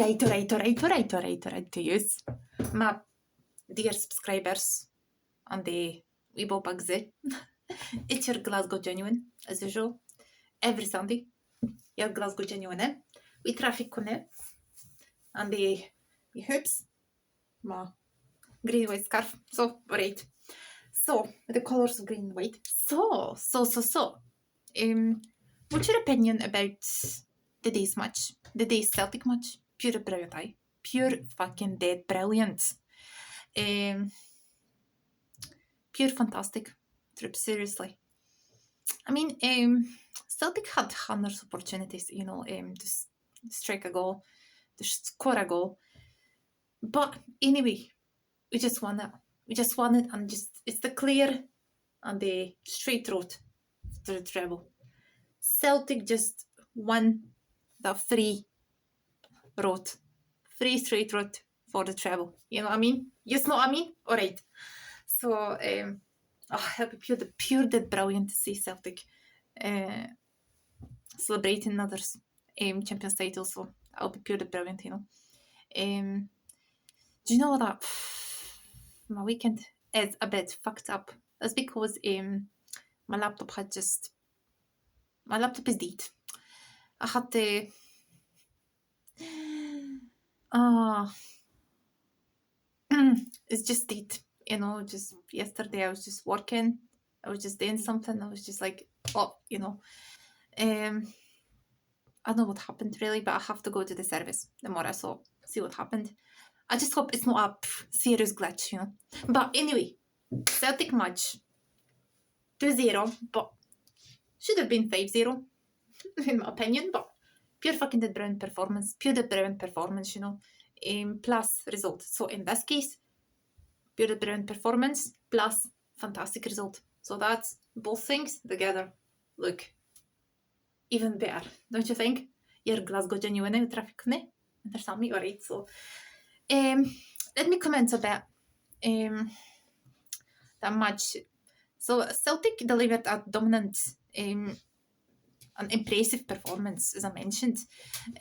Alright to use. My dear subscribers and the Weibo Bugsy. It's your Glasgow Genuine, as usual. Every Sunday, your Glasgow Genuine. We traffic on it. And the hoops. My green white scarf. So, alright. So, the colours of green and white. So. What's your opinion about the day's match? The day's Celtic match? Pure brilliant, aye. Pure fucking dead brilliant. Pure fantastic. Trip, seriously. I mean, Celtic had hundreds of opportunities, to strike a goal, to score a goal. But anyway, we just won it. And it's the clear and the straight road to the treble. Celtic just won the free straight road for the treble. You know what I mean? You know what I mean? Alright. So, it'll be pure dead brilliant to see Celtic celebrating others Champions title. So, it'll be pure dead brilliant, Do you know that my weekend is a bit fucked up? That's because my laptop is dead. I had to it's just dead. Just yesterday I was just working. I was just doing something. I was just like, I don't know what happened really, but I have to go to the service tomorrow, so see what happened. I just hope it's not a serious glitch, But anyway, Celtic match 2-0, but should have been 5-0, in my opinion, but pure fucking dead brilliant performance, plus result. So in this case, pure dead brilliant performance plus fantastic result. So that's both things together. Look, even better, don't you think? You're Glasgow Genuine with traffic, understand me? Alright, so let me comment about that match. So Celtic delivered a dominant an impressive performance, as I mentioned,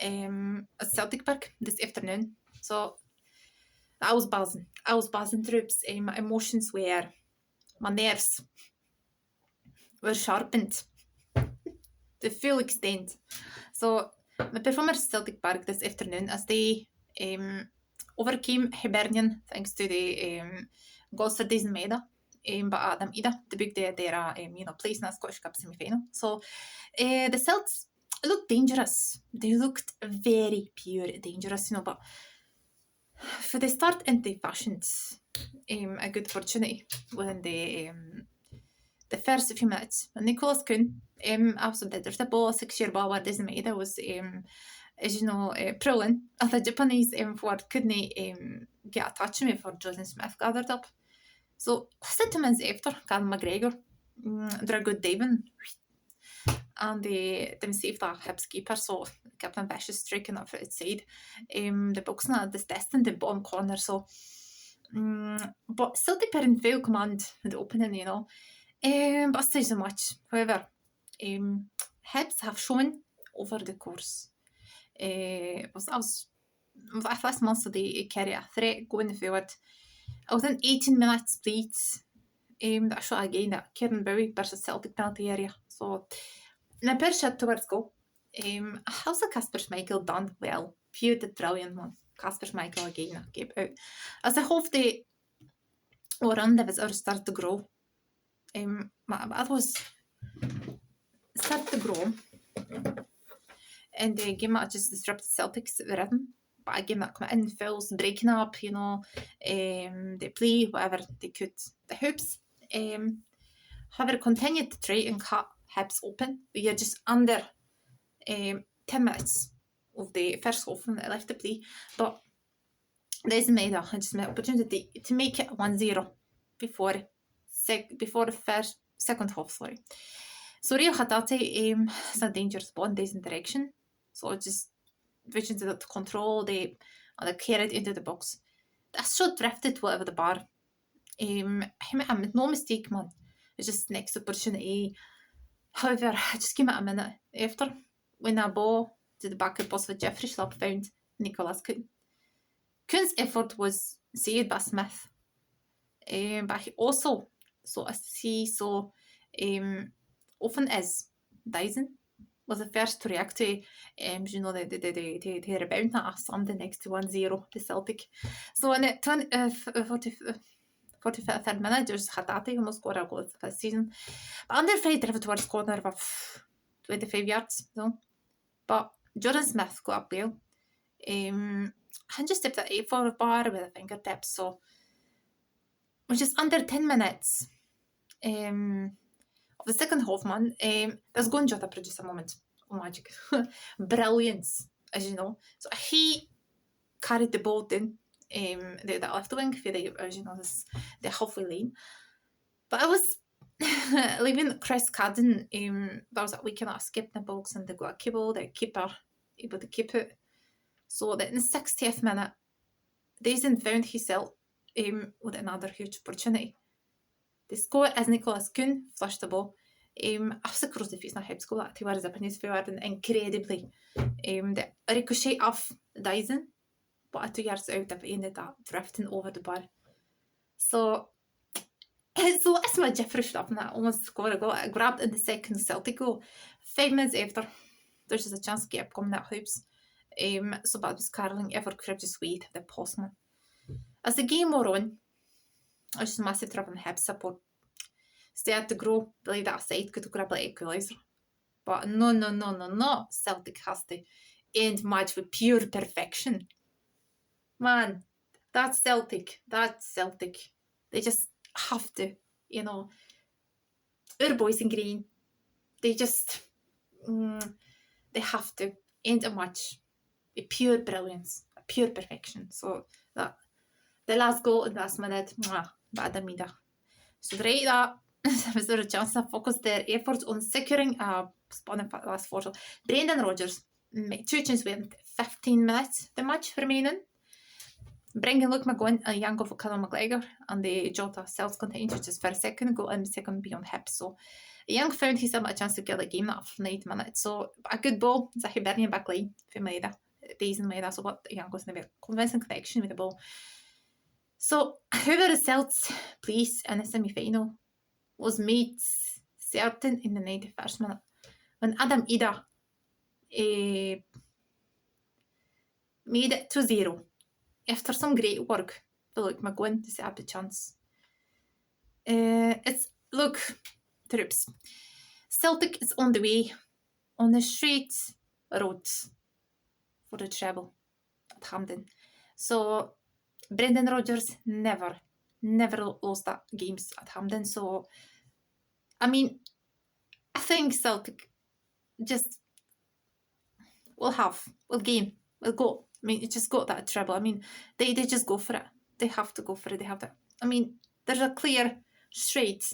at Celtic Park this afternoon. So I was buzzing troops. My emotions my nerves were sharpened to full extent. So my performance at Celtic Park this afternoon, as they overcame Hibernian thanks to the goals for deze middag. But Adam Ida to book their place in the Scottish Cup semi-final. So the Celts looked dangerous. They looked very pure dangerous, but for the start, and they fashioned a good opportunity when the first few minutes. And Nicholas Kuhn, absolutely, there's the ball, 6-year ball, where Disney Maida was, as you know, prowling. And the Japanese forward couldn't get a touch on me for Jordan Smith gathered up. So, 7 minutes after, Callum McGregor did a good diving. And they saved the Hibs keeper, so Captain Vicious striking up for its side. The boxing at this destined the bottom corner, so but Celtic are in full command in the opening, but still so much. However, Hibs have shown over the course. Was last month so they carry a threat going forward. Within 18 minutes, please. That shot again at Kieran Bowie versus Celtic penalty area. So, in a pair shot towards goal. How's the Kasper Schmeichel done well? Pure the brilliant one. Kasper Schmeichel again gave out. As I hope the run that was start to grow. That was start to grow. And the game that just disrupted Celtic's rhythm. But again, that come in, fouls, breaking up, they play whatever they could. The hoops, however, continued to try and cut Hibs open. We are just under 10 minutes of the first half and they left to play. But there's made an opportunity to make it 1-0 before the second half. So Rio Hatate is a dangerous ball in this direction. So just vision to control and they carried into the box. That shot drifted whatever the bar. He made no mistake, man. It's just next opportunity. However, I just came at a minute after when that ball to the back of the post with Jeffrey Schlapp found Nicholas Kuhn. Kuhn's effort was saved by Smith, but he also, so as he so often is, Dyson was the first to react to the rebound that slammed the next to 1-0 to Celtic. So in the 45th minute, there's Haddadi who must score a goal this season. But under fight driven towards corner of 25 yards. So. But Jordan Smith got up well. And just tipped at 8-4 bar with a fingertips. So which is under 10 minutes of the second half, man. There's going to produce a moment of magic. Brilliance, as you know. So he carried the ball down the left wing for the, as you know, the halfway lane. But I was leaving Chris Cadden, there was a week and a skip in the box and they got a cable, the keeper able to keep it. So that in the 60th minute, Dyson found himself with another huge opportunity. The score as Nicholas Kuhn flushed the ball. After across the face, not head score that he was up in his favor and incredibly. The ricochet off Dyson, but 2 yards out, they ended up drifting over the bar. So that's my Jeffrey stuff, and I almost scored a goal. I grabbed in the second Celtic goal. 5 minutes after, there's just a chance to get up coming at hoops. So bad was Carling ever crept his way to the postman. As the game wore on, I was just massive trouble in hip support. Started to grow, believe that aside, could grab like equaliser. But no. Celtic has to end match with pure perfection. Man, that's Celtic. They just have to, you know. Our boys in green, they just, they have to end a match with pure brilliance, pure perfection. So that the last goal in the last minute, bad amida. So right that was there a chance to focus their efforts on securing a spot in last four. So Brendan Rodgers made 2 chances with 15 minutes the match remaining. Bringing Luke McGowan and young goal for Callum McGregor and the Jota self-contained, which is for a second goal and second beyond hip. So Young found himself a chance to get the game after 90 minutes. So a good ball, it's a Hibernian back line for Maeda. Days in Maeda, so what Young was in a convincing connection with the ball. So how the results place in the semi-final was made certain in the 91st minute when Adam Ida made it 2-0 after some great work for Luke McGowan to set up the chance. Look, troops, Celtic is on the way on the straight road for the treble at Hampden. So Brendan Rodgers never lost that games at Hampden. So I mean, I think Celtic just will go. I mean, it just got that treble. I mean, they just go for it. They have to go for it. They have to. I mean, there's a clear, straight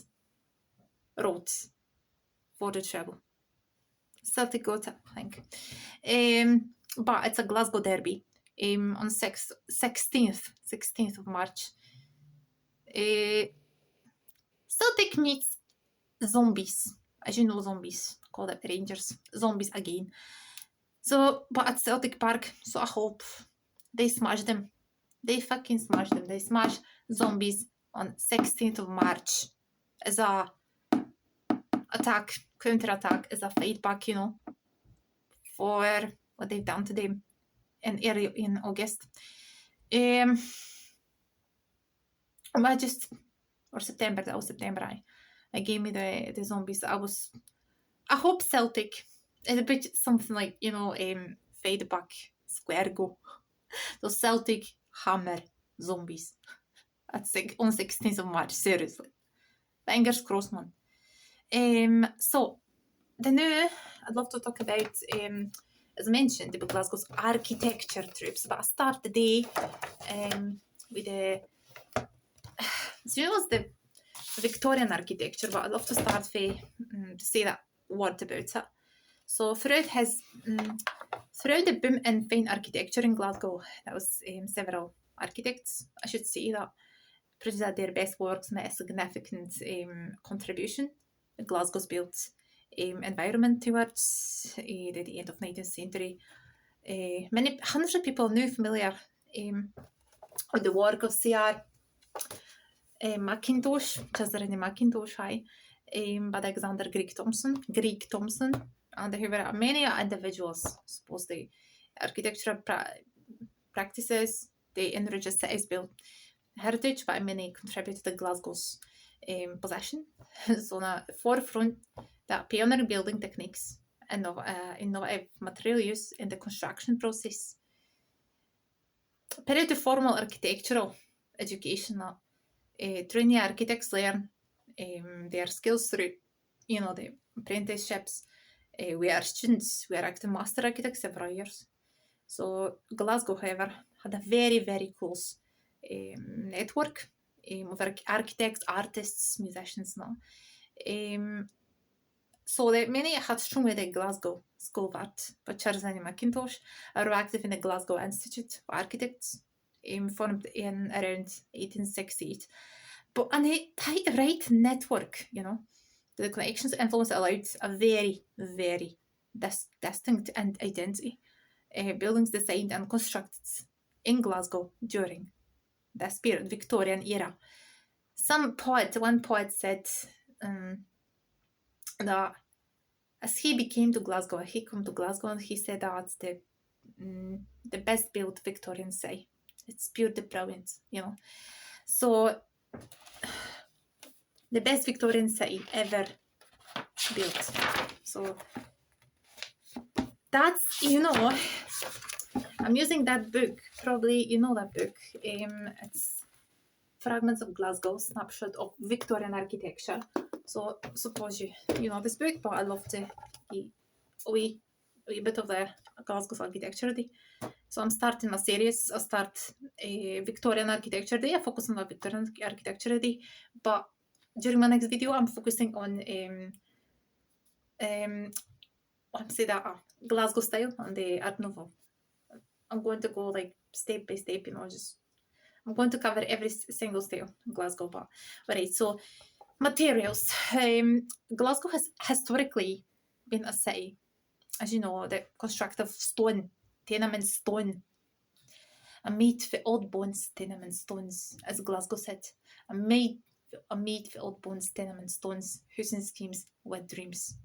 road for the treble. Celtic got it, I think. But it's a Glasgow derby on 16th of March. Celtic meets zombies. As you know, zombies. Call it Rangers. Zombies again. So, but at Celtic Park, so I hope they smash them. They fucking smash them. They smash zombies on 16th of March as a counter-attack, as a fight back, you know, for what they've done to them in August. September, that was September, I gave me the zombies. I hope Celtic is a bit something like, you know, fade back square go. So Celtic hammer zombies on 16th of March, seriously. Fingers crossed, man. So the new, I'd love to talk about, as I mentioned, the Glasgow's architecture troops, but I start the day with the, so it was the Victorian architecture, but I'd love to start to say that word about it. So throughout the boom in fine architecture in Glasgow, that was several architects, I should say, that produced their best works, made a significant contribution to Glasgow's built environment towards the end of 19th century. Many hundreds of people knew familiar with the work of C.R. Mackintosh, Cesare Mackintosh, by Alexander Greek Thompson, and there were many individuals, suppose the architectural practices, they enrich the city's built heritage, but many contributed to Glasgow's possession. So, on the forefront, that pioneering building techniques and innovative material use in the construction process. Period to formal architectural education, trainee architects learn their skills through, the apprenticeships. We are students, we are acting master architects several years. So Glasgow, however, had a very, very close network of architects, artists, musicians now. So that many had strong with the Glasgow School of Art, but Cesare Mackintosh are active in the Glasgow Institute of Architects, formed in around 1868. But on a tight right network, the connections influence allowed a very, very distinct identity. Buildings designed and constructed in Glasgow during this period, Victorian era. One poet said that as he came to Glasgow and he said that's the best built Victorian city. It's pure the brilliant, So the best Victorian city ever built. So that's, I'm using that book. Probably you know that book. It's Fragments of Glasgow, Snapshot of Victorian Architecture. So suppose you know this book, but I love to a wee bit of the Glasgow Architecture Day. So I'm starting a series. I'll start a Victorian Architecture Day. I focus on the Victorian Architecture Day, but during my next video, I'm focusing on Glasgow style and the Art Nouveau. I'm going to go like step by step, I'm going to cover every single style in Glasgow. But alright, so materials. Glasgow has historically been a city, as you know, the construct of stone, tenement stone, a made for old bones tenement stones, as Glasgow said, a made for old bones tenement stones, housing schemes, wet dreams.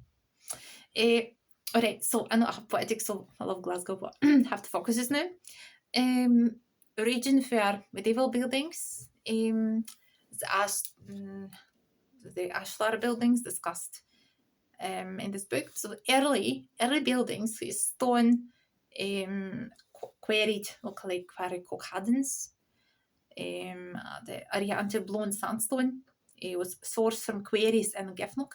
Alright, so I know I have poetic, so I love Glasgow, but have to focus just now. Region for medieval buildings, the ashlar buildings discussed in this book. So early buildings with stone, quarried locally quarried cockadens. The area until blown sandstone was sourced from quarries in Giffnock.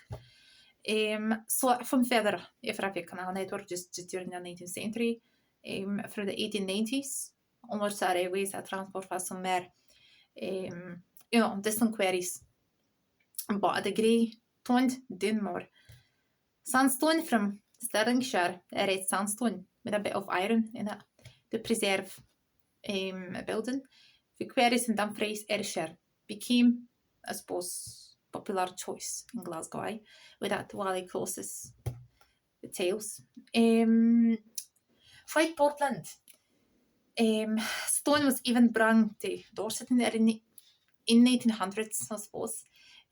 So from further Ifrafi Canal network just during the 19th century, through the 1890s, onwards our railways that transport was some more, distant quarries. But the grey toned Dunmore sandstone from Stirlingshire, red sandstone with a bit of iron in it to preserve a building. The quarries in Dumfries, Ayrshire became, I suppose, popular choice in Glasgow, with that valley closest the tales. White Portland. Stone was even brought to Dorset in 1800s, I suppose.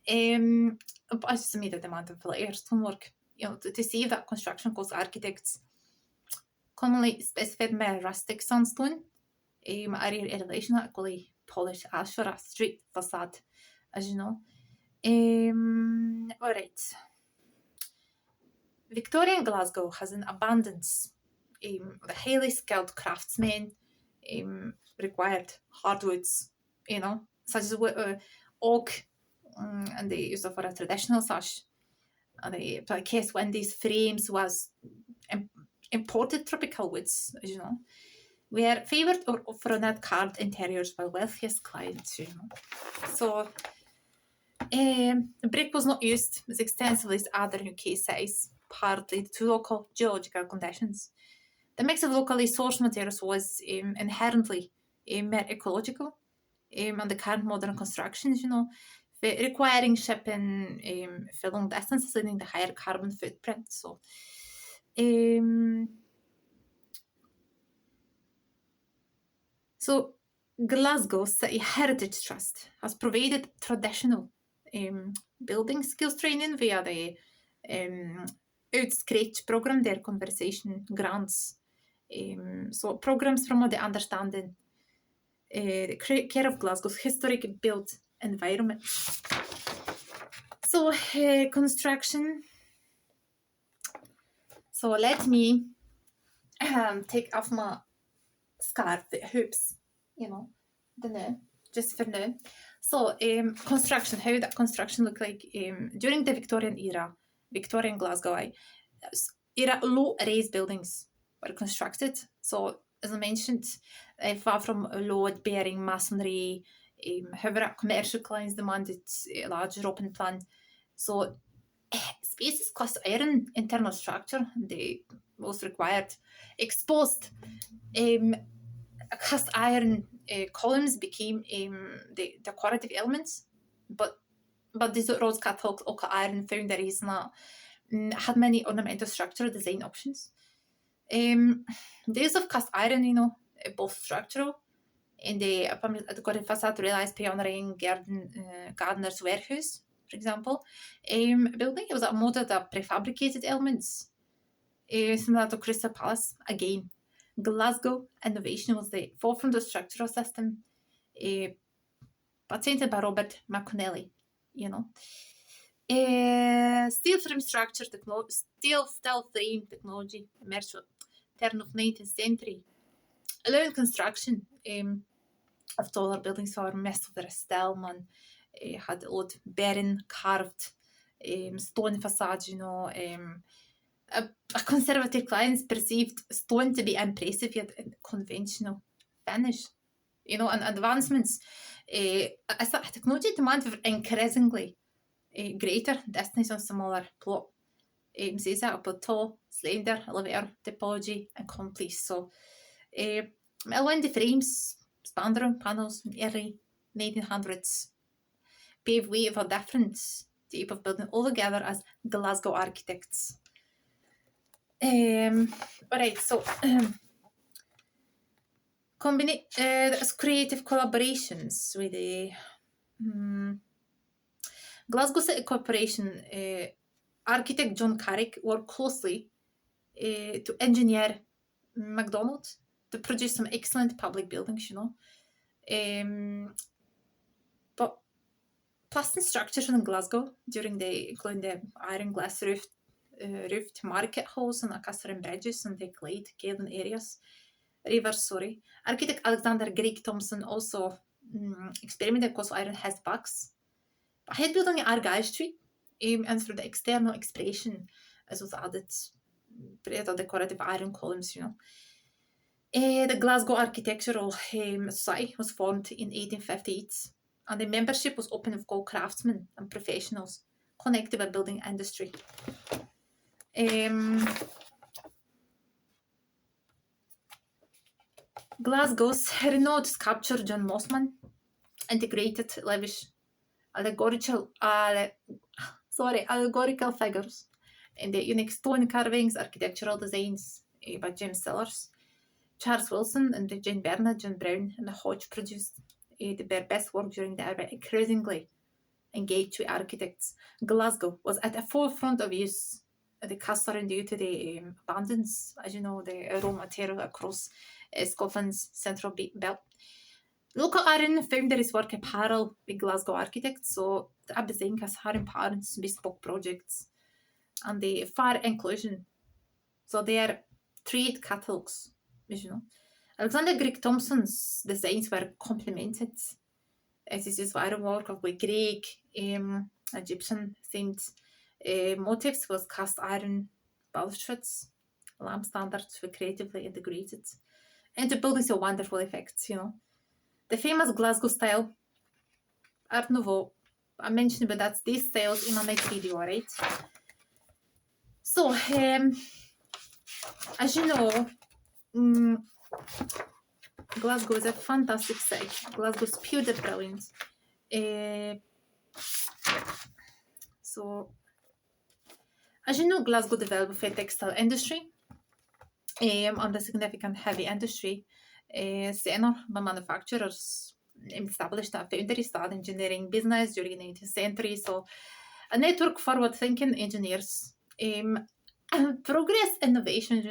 But I just made a demand for air stonework. To see that construction costs architects commonly specified by rustic sandstone, area elevation equally polished ash for a street facade, as you know. Alright. Victorian Glasgow has an abundance. The highly skilled craftsmen required hardwoods, such as oak, and they used it for a traditional sash. And the case when these frames was imported tropical woods, as you know, were favoured for net carved interiors by wealthiest clients, So brick was not used as extensively as other UK cities, partly due to local geological conditions. The mix of locally sourced materials was inherently more ecological, and the current modern constructions, requiring shipping for long distances, leading to higher carbon footprint. So, So Glasgow City Heritage Trust has provided traditional building skills training via the Uitscratch program, their conversation grants. So programs from the understanding the care of Glasgow's historic built environment. So construction. So let me take off my scarf, the hoops, just for now. So construction, how that construction looked like during the Victorian era, Victorian Glasgow era, low raised buildings were constructed. So as I mentioned, far from load-bearing masonry, however, commercial clients demanded a larger open plan. So spaces cast iron internal structure, the most required, exposed cast iron columns became the decorative elements, but these rose catalogs of iron foundaries had many ornamental structural design options. The use of cast iron, both structural and the decorative facade realized pioneering gardener's warehouse, for example. Building was a model of prefabricated elements, similar to Crystal Palace. Again, Glasgow innovation was the forefront of structural system, patented by Robert McConnelly. Steel frame structure technology, steel frame technology emerged at the turn of 19th century, allowing construction of taller buildings for most of the Stillman had old bearing carved stone facades. A conservative clients perceived stone to be impressive yet conventional finish. And advancements as the technology demand for increasingly greater distance on smaller plot. Says that a tall, slender elevator topology and complex. So the frames, span panels in the early 1900s paved way for different type of building altogether as Glasgow architects. Alright, so creative collaborations with the Glasgow City Corporation architect John Carrick worked closely to engineer McDonald to produce some excellent public buildings, but plastic structures in Glasgow including the iron glass roofed market halls and Lancaster bridges and the Clyde, Cavan areas. Architect Alexander Greig Thompson also experimented with iron headbacks. Head building in Argyle Street, and through the external expression as was added decorative iron columns, The Glasgow Architectural Society was formed in 1858, and the membership was open of all craftsmen and professionals connected with building industry. Glasgow's renowned sculptor John Mossman integrated lavish allegorical figures in the unique stone carvings, architectural designs by James Sellers, Charles Wilson, and Jane Bernard, John Brown, and Hodge produced their best work during the era, increasingly engaged with architects. Glasgow was at the forefront of use of the cast iron due to the abundance, as you know, the raw material across Scotland's central belt. Local iron foundries work in parallel with Glasgow architects, so the Aberdeen has hiring parents, bespoke projects, and the far inclusion. So they are trade catalogues, Alexander Greig Thompson's designs were complemented. This is iron work with Greek, Egyptian themed motifs with cast iron balustrades, lamp standards were creatively integrated into buildings of wonderful effects, The famous Glasgow style, Art Nouveau, I mentioned, but that's these styles in my next video, right? So, as you know, Glasgow is a fantastic city. Glasgow's pure brilliant. So, as you know, Glasgow developed a textile industry and a significant heavy industry. centre by manufacturers, established a foundry style engineering business during the 19th century. So a network forward-thinking engineers, progress innovations,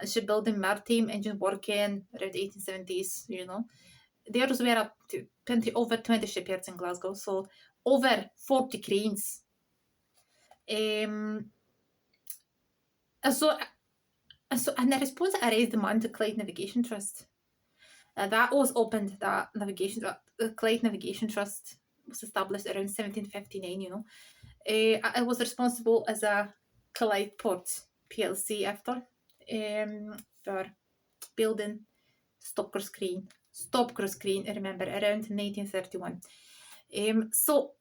shipbuilding, maritime engine working around 1870s, There were up to over 20 shipyards in Glasgow, so over 40 cranes. And the response I raised demand to Clyde Navigation Trust. That was opened, Clyde Navigation Trust was established around 1759, It was responsible as a Clyde Port PLC after for building stopcourse crane, I remember, around 1931. So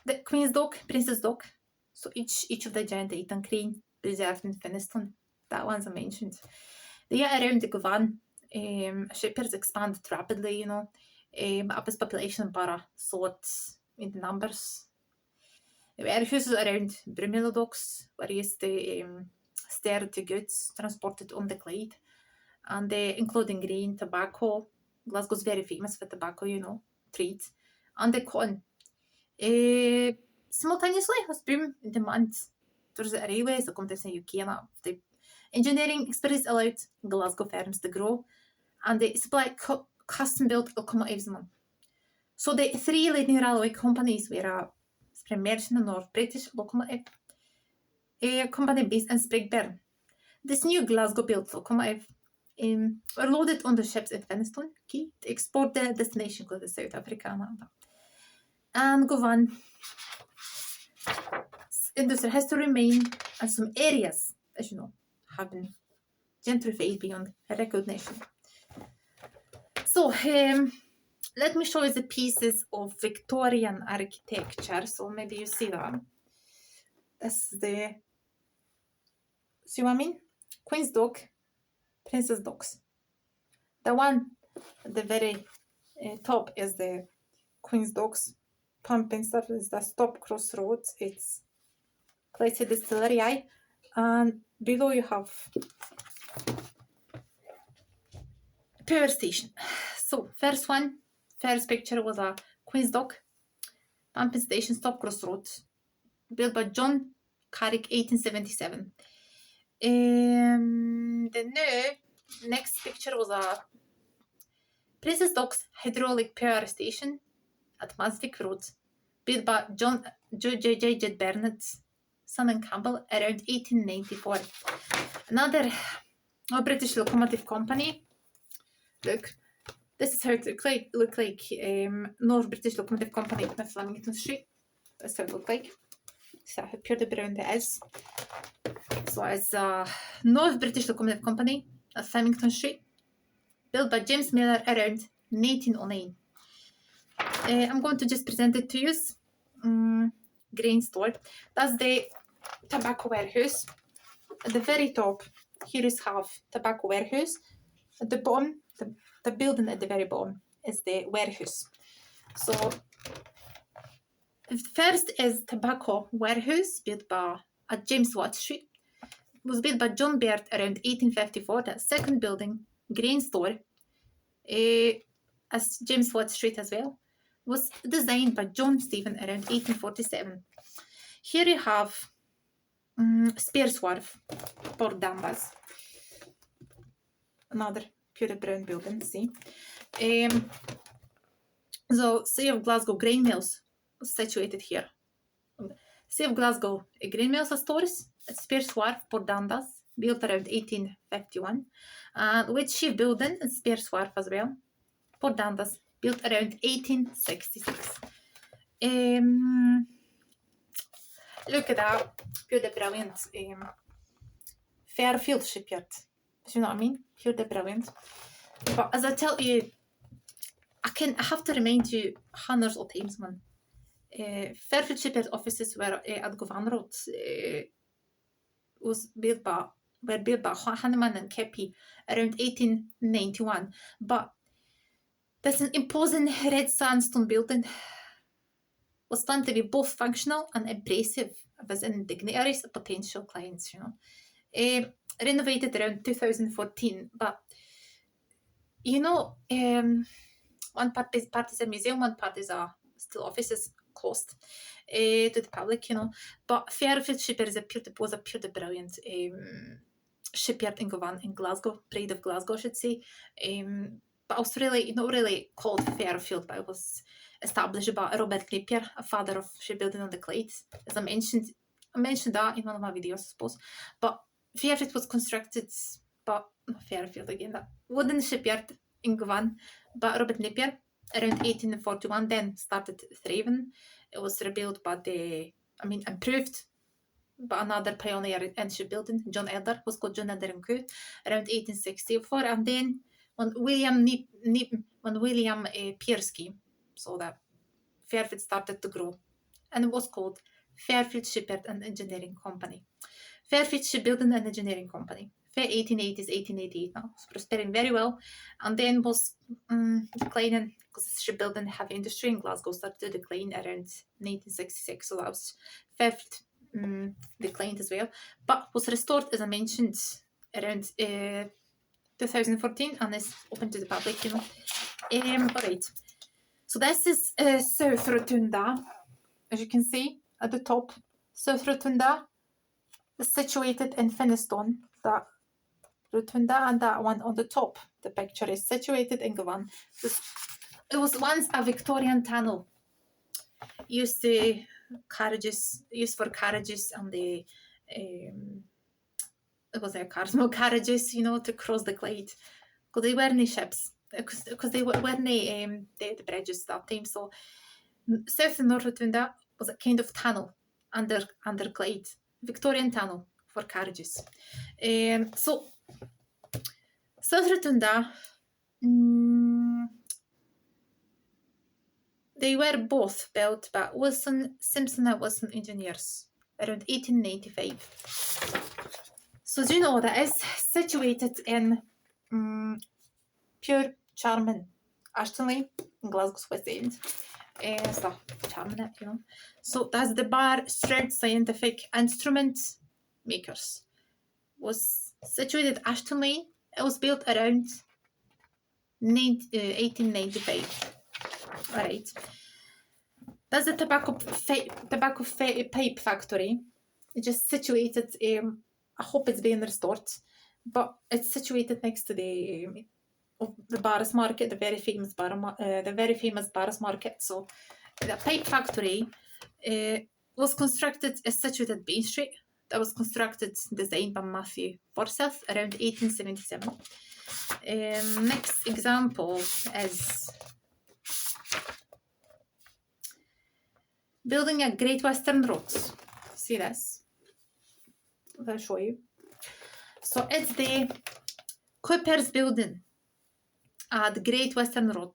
the Queen's Dock, Princess Dock, so each of the giant Eton crane preserved in Finiston, that one's I mentioned. They are around the Govan. Shipyards expanded rapidly, up as population bara sought in the numbers. Warehouses around Brumilla docks were used to steer the goods transported on the Clyde, and including grain, tobacco. Glasgow's very famous for tobacco, trade, and the cotton. Simultaneously, has boom in demand towards the railways, the companies in UK, and the engineering experience allowed Glasgow firms to grow, and they supply custom-built locomotives. So the three leading railway companies were Merchant North British Locomotive, a company based in Sprigburn. This new Glasgow-built locomotive were loaded on the ships in Finiston Quay to export the destination to South Africa and Govan. Industry has to remain, and some areas, as you know, have been gentrified beyond recognition. So let me show you the pieces of Victorian architecture. So maybe you see that. This is see what I mean? Queen's Dock, Princess Docks. The one at the very top is the Queen's Docks. Pumping stuff is the stop crossroads. It's Clyde Distillery, and below you have power station. So first picture was a Queen's Dock pumping station, stop crossroads, built by John Carrick, 1877. The next picture was a Princess Dock's hydraulic power station at Masvic Road, built by J. Bernard, son and Campbell, around 1894. Another British locomotive company. Look, this is how it look like. North British Locomotive Company at Flemington Street. That's how it look like. So how pure the brown it is. So it's North British Locomotive Company at Flemington Street, built by James Miller around 1909. I'm going to just present it to you. Grain store. That's the tobacco warehouse. At the very top, here is half tobacco warehouse. At the bottom, the building at the very bottom is the warehouse. So first is tobacco warehouse built by at James Watt Street. It was built by John Baird around 1854. The second building, grain store, as James Watt Street as well, was designed by John Stephen around 1847. Here you have Spears Wharf, Port Dundas. Another pure brown building, see. So, City of Glasgow grain mills was situated here. City of Glasgow grain mills stores at Spears Wharf, Port Dundas, built around 1851. With shipbuilding at Spears Wharf as well. Port Dundas, built around 1866. Look at that, pure brilliant Fairfield shipyard. Do you know what I mean? Pure brilliant. But as I tell you, I have to remind you hundreds of times, man. Fairfield shipyard offices were at Govan Road. Were built by Hanneman and Kepi around 1891. But this imposing red sandstone building was planned to be both functional and impressive as dignitaries and potential clients, Renovated around 2014, but you know, one part is a museum, one part is a still offices closed to the public, you know. But Fairfield Shipyard was a purely brilliant shipyard in Govan in Glasgow, Pride of Glasgow, I should say. But it was really not really called Fairfield, but it was established by Robert Napier, a father of shipbuilding on the Clyde. As I mentioned that in one of my videos, I suppose. But Fairfield was constructed, but not Fairfield again, that wooden shipyard in Govan by Robert Napier around 1841. Then started thriving. It was rebuilt by improved by another pioneer in shipbuilding, John Elder, was called John Elder and Co. around 1864. And then when William Pierce came, so that Fairfield started to grow, and it was called Fairfield Shipyard and Engineering Company. Fairfield Shipbuilding and Engineering Company. Fair 1880s, 1888 now. It's prospering very well. And then was declining because shipbuilding heavy industry in Glasgow started to decline around 1966. So that was Fairfield declined as well. But was restored, as I mentioned, around 2014 and is open to the public, you know. Alright. So this is South Rotunda. As you can see at the top, South Rotunda is situated in Finestone. That Rotunda and that one on the top, the picture is situated in Govan. It was once a Victorian tunnel used for carriages and the it was their cars, no carriages, you know, to cross the Clyde. Because they weren't ships, because they weren't the bridges that time. So South and North Rotunda was a kind of tunnel under Clyde, Victorian tunnel for carriages. So South Rotunda, they were both built by Simpson and Wilson engineers around 1895. So do you know that is situated in pure charming Ashtonley in Glasgow's West End. So charming it, you know. So that's the bar Strength Scientific Instrument Makers. Was situated at Ashtonley. It was built around 1895. Alright. That's the tobacco pipe factory. It's just situated. I hope it's being restored, but it's situated next to the Barras Market, the very famous Barras Market. So the pipe factory was constructed. Is situated at Bain Street. That was designed by Matthew Forsyth around 1877. Next example is building a Great Western Road. See this? I'll show you. So it's the Cooper's Building at the Great Western Road,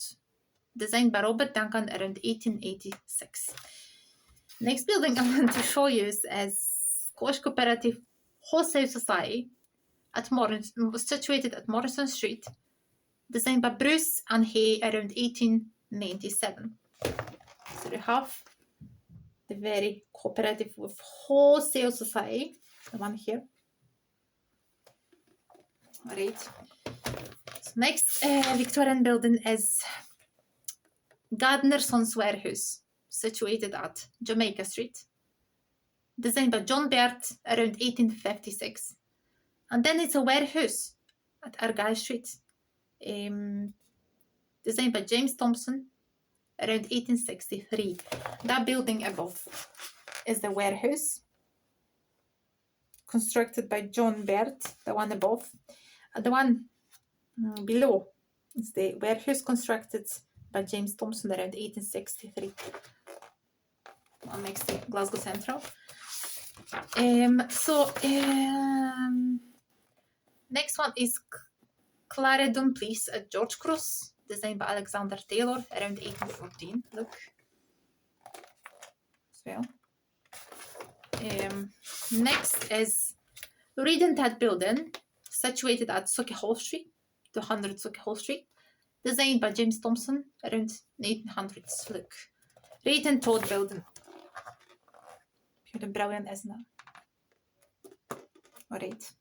designed by Robert Duncan around 1886. Next building I want to show you is Scottish Cooperative Wholesale Society situated at Morrison Street, designed by Bruce and Hay around 1897. So we have the very cooperative with wholesale society, the one here. All right. So next Victorian building is Gardner Sons Warehouse, situated at Jamaica Street, designed by John Baird around 1856. And then it's a warehouse at Argyle Street, designed by James Thompson around 1863. That building above is the warehouse, constructed by John Baird, the one above. And the one below is the warehouse constructed by James Thompson around 1863. One next to Glasgow Central. Next one is Clarendon Place at George Cross, designed by Alexander Taylor around 1814. Look. As well. Next is Redented Building, situated at Sauchiehall Street, 200 Sauchiehall Street, designed by James Thompson around 1800s. Look. Redented Building. Pure brilliant, isn't it? Alright.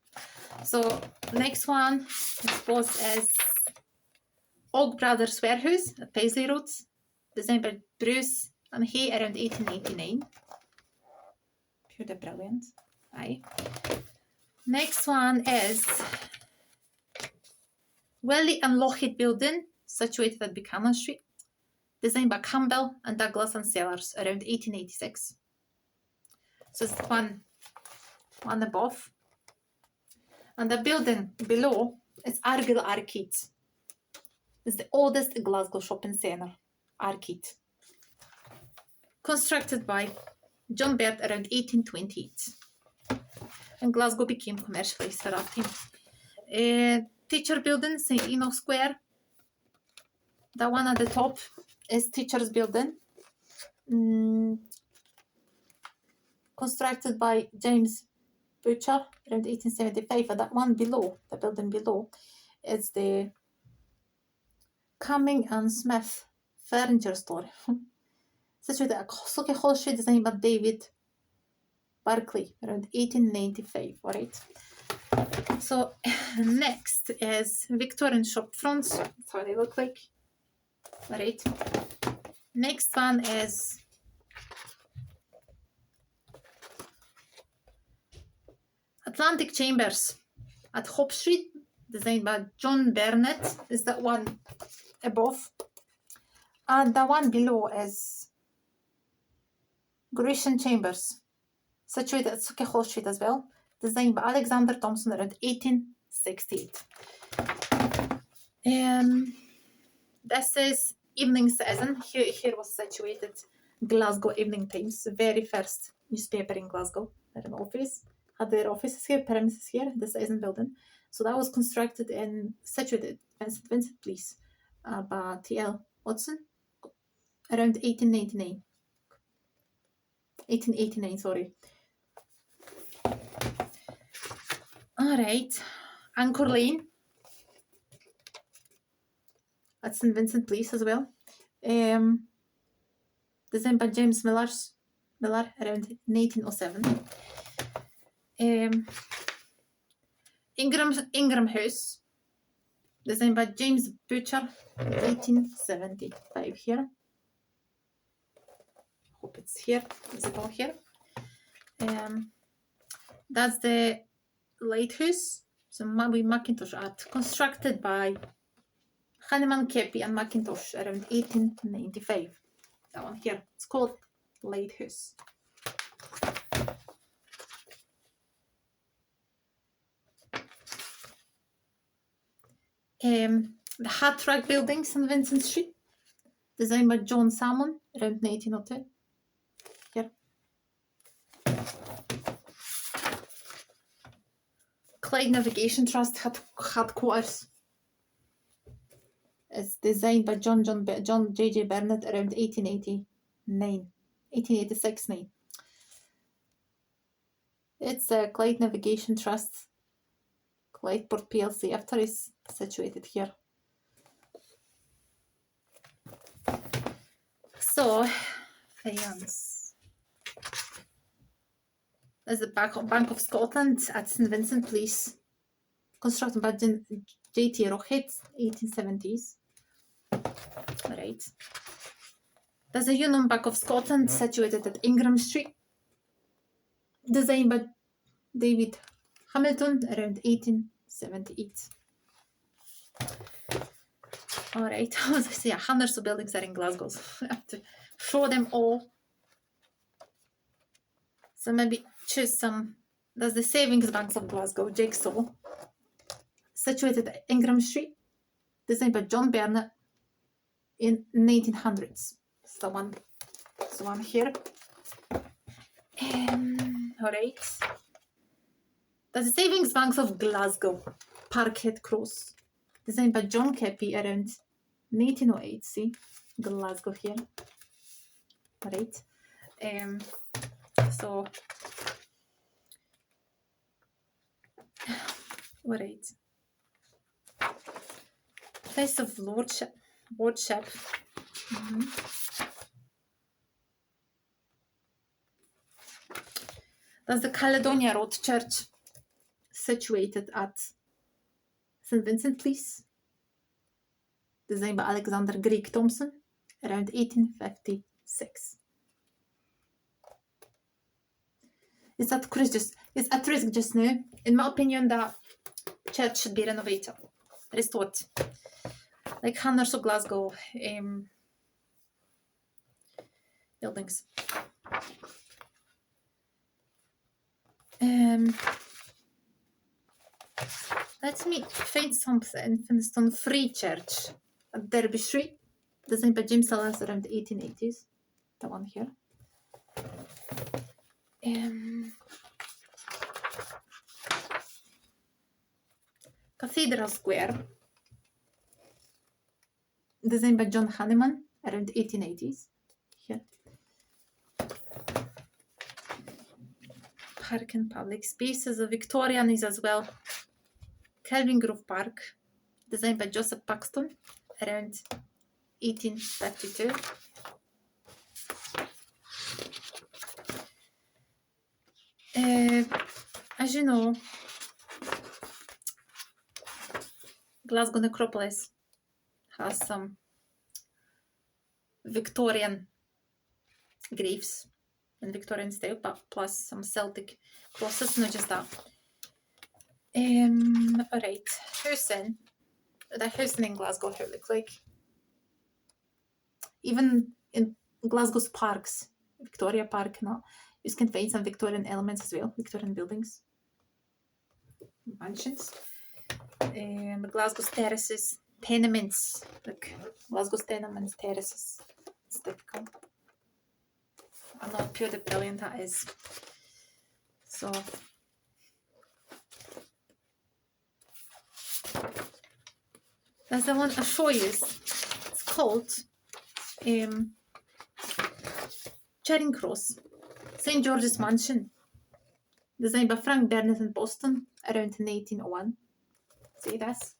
So next one, I suppose, is Oak Brothers Warehouse at Paisley Road, designed by Bruce and Hay around 1889. Pure brilliant. Aye. Next one is Welly and Lockheed Building, situated at Buchanan Street, designed by Campbell and Douglas and Sellers around 1886. So it's one above. And the building below is Argyll Arcade. It's the oldest Glasgow shopping centre arcade. Constructed by John Baird around 1828. And Glasgow became commercialised for that time. Teacher building, St. Enoch Square. The one at the top is Teachers Building. Constructed by James Butcher around 1875. And that one below, the building below, is the Cumming and Smith furniture store. Situated at Celtic Hall Street, designed by David Barclay around 1895. Alright. So next is Victorian shop fronts. That's how they look like. Alright. Next one is Atlantic Chambers at Hope Street, designed by John Burnett. Is that one above? And the one below is Grecian Chambers, situated at Celtic Hall Street as well, designed by Alexander Thompson around 1868. This is Evening Citizen. Here was situated Glasgow Evening Times, the very first newspaper in Glasgow. Had an office, had their offices here, premises here, the Citizen building. So that was constructed and situated in St Vincent Place by T.L. Watson around 1889, sorry. Alright, Anchor Lane at St Vincent Place as well. Designed by James Miller around 1907. Ingram House, designed by James Butcher, 1875 here. Hope it's here, visible here. That's the lighthouse, so maybe Macintosh art, constructed by Hanneman, Kepi and Macintosh around 1895. That one here, it's called Lighthouse. The Hat Rack Building, St Vincent Street, designed by John Salmon around 1902. Here. Clyde Navigation Trust headquarters. It's designed by John J.J. Burnett around 1886. It's a Clyde Navigation Trust, Clydeport PLC, after is situated here. So, faience. There's the Bank of Scotland at St Vincent Place, constructed by J.T. Rockhead, 1870s. Right. There's a Union Bank of Scotland situated at Ingram Street, designed by David Hamilton around 1878. Alright, as I say, hundreds of buildings are in Glasgow, so I have to show them all. So maybe choose some. There's the Savings Banks of Glasgow, Jigsaw, situated at Ingram Street, designed by John Burnett in 1900s. It's the one here. Alright. There's the Savings Banks of Glasgow, Parkhead Cross, designed by John Kepi around 1908. See, Glasgow here. Alright. So, alright. Place of Lordship. That's the Caledonia Road Church, situated at St Vincent Place. designed by Alexander Greek Thompson around 1856. It's at risk just now. In my opinion, that church should be renovated, restored, like hundreds of Glasgow buildings. Let me find something. Finiston Free Church at Derbyshire, designed by James Sellers around the 1880s. The one here. Cathedral Square, designed by John Hanneman around the 1880s. Here. Park and public spaces. The Victorian is as well. Kelvin Grove Park, designed by Joseph Paxton around 1832. As you know, Glasgow necropolis has some Victorian graves in Victorian style, but plus some Celtic crosses, not just that. Alright, housing. The housing in Glasgow, how it look like. Even in Glasgow's parks, Victoria Park, you can find some Victorian elements as well, Victorian buildings, mansions. Glasgow's terraces, tenements, like Glasgow's tenements, terraces. It's typical. I know how pure brilliant that is. So that's the one I'll show you. It's called Charing Cross, St. George's Mansion, designed by Frank Burnett in Boston around 1801. See this?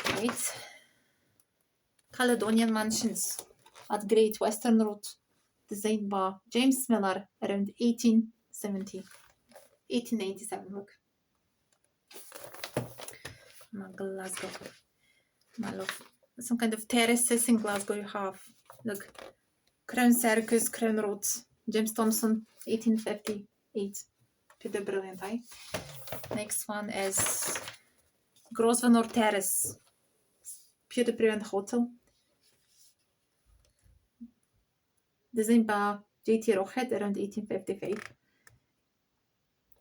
Right. Caledonian Mansions at Great Western Road, designed by James Miller around 1897. Look. Glasgow. My love. Some kind of terraces in Glasgow you have. Look. Crown Circus, Crown Roads, James Thompson, 1858. Pretty brilliant, eh? Next one is Grosvenor Terrace, pretty brilliant hotel, designed by J.T. Rockhead around 1855.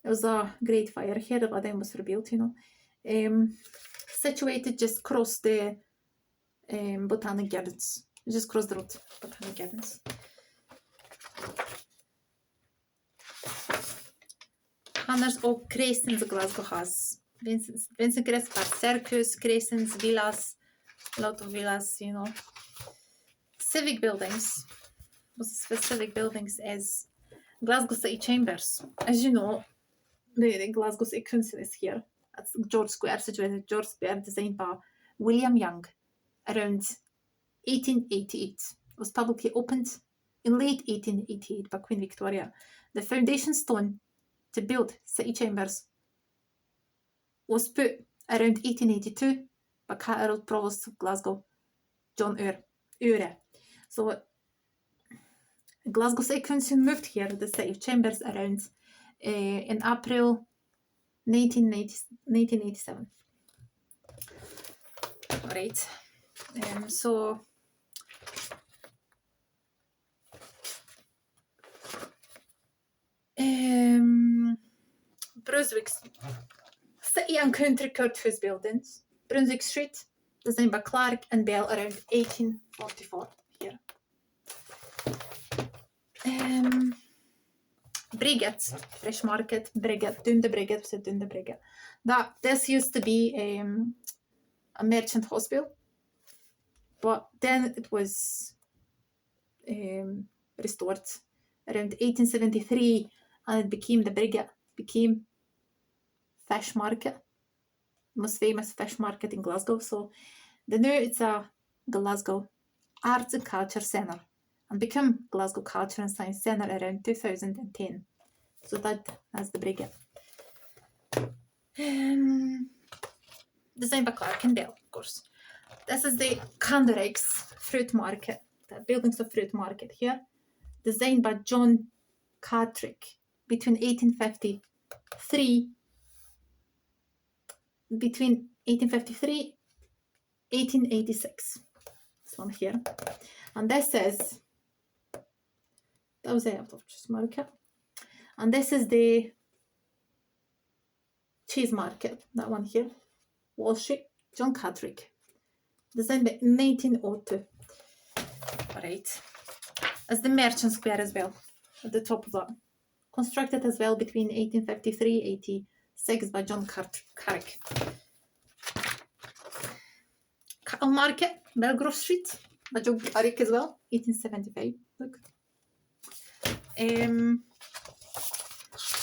It was a great fire here, but then was rebuilt, situated just across the Botanic Gardens. Just across the road, Botanic Gardens. Hundreds of crescents Glasgow has. Vincent Crest Park, Circus, crescents, villas, a lot of villas, Civic buildings. Most specific buildings is Glasgow City Chambers. As you know, the Glasgow City Council is here. That's George Square, situated George Square, designed by William Young around 1888. It was publicly opened in late 1888 by Queen Victoria. The foundation stone to build City Chambers was put around 1882 by Cathedral Provost of Glasgow, John Ure. So Glasgow City Council moved here, the City Chambers, around in April 1987. Alright, so Brunswick City and Country Courthouse buildings, Brunswick Street, designed by Clark and Bell around 1844 here. Brigade, Fresh Market, Brigade, Dunde Brigade, we said Dunde Brigade. This used to be a merchant hospital, but then it was restored around 1873, and it became the Brigade, became fish market, most famous fish market in Glasgow. So now it's a Glasgow Arts and Culture Centre, and become Glasgow Culture and Science Centre around 2010. So that's the Brigade. designed by Clark and Bell, of course. This is the Candorex fruit market, the buildings of fruit market here, designed by John Cartrick between 1853 1886. This one here. And this is, that was the just market. And this is the cheese market, that one here. Wall Street, John Cartrick. Designed by 1902. Alright. As the Merchant Square as well, at the top of that. Constructed as well between 1853-86 by John Carrick. Cattle Market, Belgrove Street, by John Carrick as well, 1875. Look.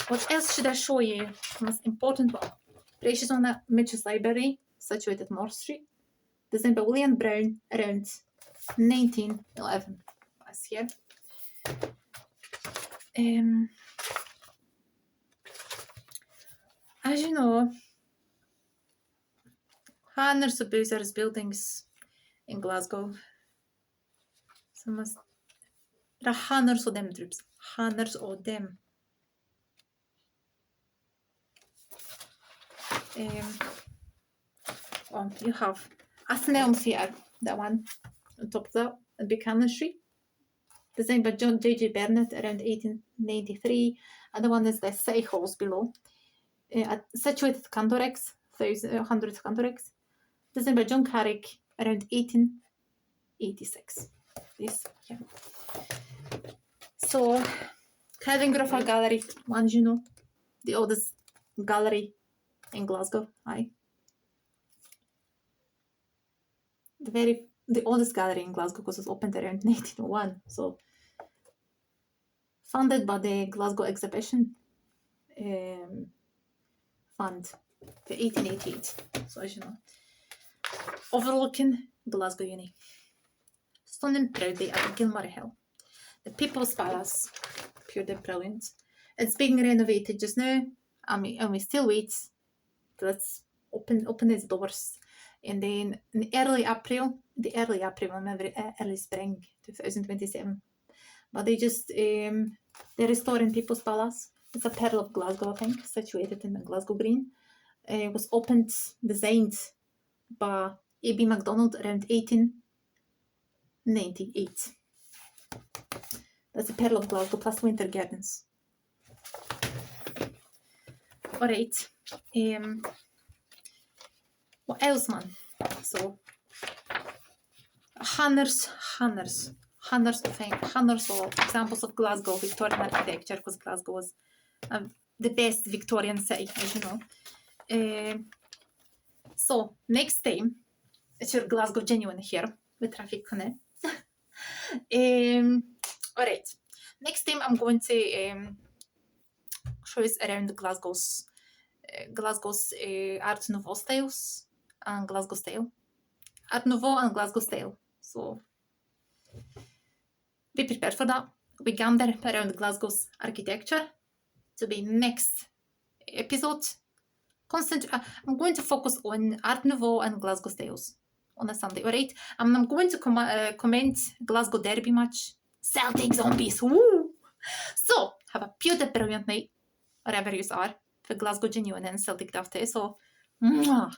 What else should I show you? The most important one. Precious on that Mitchell's Library, situated North Street. Designed by William Brown around 1911. That's here. As you know, hundreds of Boozers buildings in Glasgow. There are hundreds of them, troops. Hundreds of them. You have Athenelm Theatre, that one on top of that, at Buchanan Street. Designed by John J.J. Burnett around 1893. And the one is the City Halls below. Situated Candorex, 100 Candorex. Designed by John Carrick around 1886. This here. So, Kelvingrove Gallery, one you know, the oldest gallery in Glasgow. Aye. The oldest gallery in Glasgow because it was opened around 1901. So, funded by the Glasgow Exhibition Fund for 1888. So, as you know, overlooking Glasgow Uni. Standing proudly at Gilmore Hill. The People's Palace, purely brilliant. It's being renovated just now, and we still wait till it's open its doors. And then in early April, early spring 2027. But they just they're restoring People's Palace. It's a pearl of Glasgow, I think, situated in the Glasgow Green. It was designed by A.B. MacDonald around 1898. That's a pearl of Glasgow plus winter gardens. Alright. What else, man? So, hundreds of examples of Glasgow Victorian architecture, because Glasgow was the best Victorian city, as you know. So, next time, it's your Glasgow Genuine here with Traffic Connect. Alright, next time I'm going to show you around Glasgow's Art Nouveau styles and Glasgow style. Art Nouveau and Glasgow style. So be prepared for that. We gander around Glasgow's architecture to be next episode. I'm going to focus on Art Nouveau and Glasgow styles on a Sunday, alright? I'm going to comment Glasgow derby match. Celtic zombies, woo! So, have a pure brilliant night, wherever you are, for Glasgow Genuine and Celtic Daft. So, mwah!